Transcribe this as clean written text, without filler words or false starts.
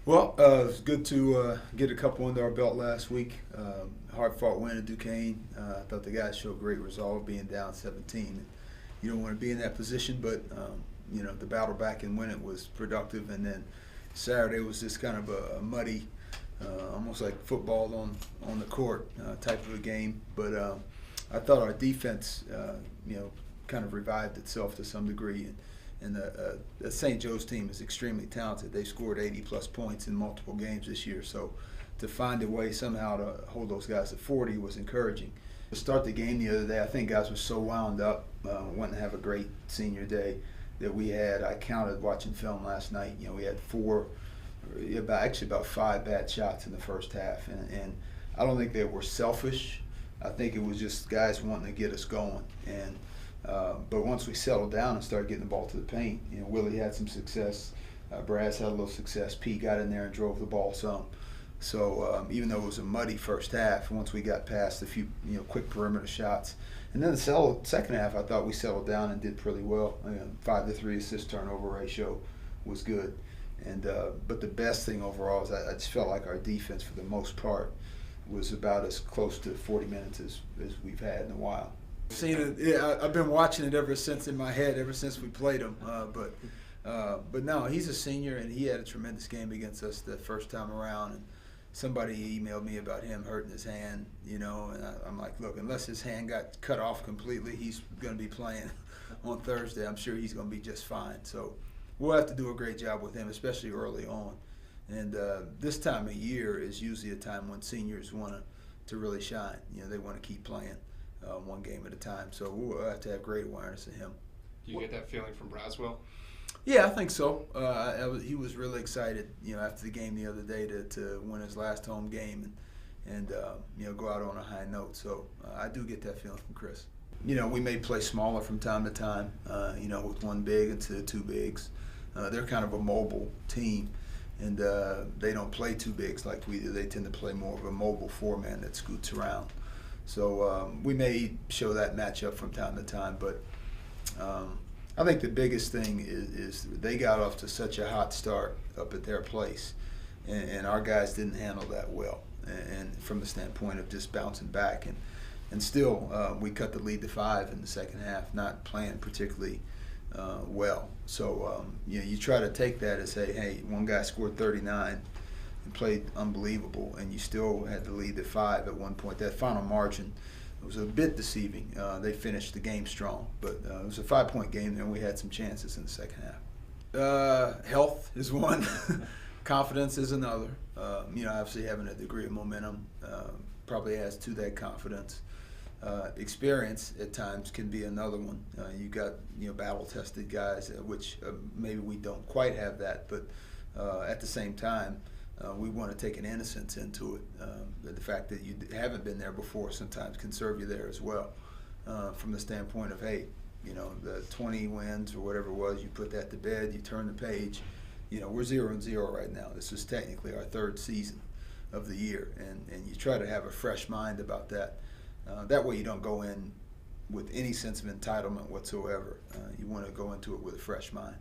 Well, it's good to get a couple under our belt last week. Hard-fought win at Duquesne. I thought the guys showed great resolve being down 17. You don't want to be in that position, but the battle back and win it was productive. And then Saturday was just kind of a muddy, almost like football on the court type of a game. But I thought our defense, kind of revived itself to some degree. And the St. Joe's team is extremely talented. They scored 80-plus points in multiple games this year. So to find a way somehow to hold those guys to 40 was encouraging. To start the game the other day, I think guys were so wound up, wanting to have a great senior day that we had. I counted watching film last night. We had about 5 bad shots in the first half. And I don't think they were selfish. I think it was just guys wanting to get us going. But once we settled down and started getting the ball to the paint, Willie had some success. Braz had a little success. Pete got in there and drove the ball some. So even though it was a muddy first half, once we got past a few quick perimeter shots, and then the second half, I thought we settled down and did pretty well. 5-3 assist turnover ratio was good. But the best thing overall is I just felt like our defense, for the most part, was about as close to 40 minutes as we've had in a while. Seen it. Yeah, I've been watching it ever since in my head, ever since we played him. But no, he's a senior, and he had a tremendous game against us the first time around. And somebody emailed me about him hurting his hand, and I'm like, look, unless his hand got cut off completely, he's going to be playing on Thursday. I'm sure he's going to be just fine. So we'll have to do a great job with him, especially early on. And this time of year is usually a time when seniors want to really shine. They want to keep playing. One game at a time. So we'll have to have great awareness of him. Do you get that feeling from Braswell? Yeah, I think so. He was really excited, after the game the other day to win his last home game and go out on a high note. So I do get that feeling from Chris. We may play smaller from time to time, with one big instead of two bigs. They're kind of a mobile team, and they don't play two bigs like we do. They tend to play more of a mobile four-man that scoots around. So we may show that matchup from time to time, but I think the biggest thing is they got off to such a hot start up at their place, and our guys didn't handle that well. And from the standpoint of just bouncing back, and still we cut the lead to 5 in the second half, not playing particularly well. So you try to take that and say, hey, one guy scored 39. And played unbelievable, and you still had the lead at 5 at one point. That final margin was a bit deceiving. They finished the game strong, but it was a 5-point game, and we had some chances in the second half. Health is one. Confidence is another. Obviously having a degree of momentum probably adds to that confidence. Experience at times can be another one. You got battle-tested guys, which maybe we don't quite have that, but at the same time, we want to take an innocence into it. The fact that you haven't been there before sometimes can serve you there as well. From the standpoint of, hey, the 20 wins or whatever it was, you put that to bed, you turn the page. We're 0-0 right now. This is technically our 3rd season of the year, and you try to have a fresh mind about that. That way you don't go in with any sense of entitlement whatsoever. You want to go into it with a fresh mind.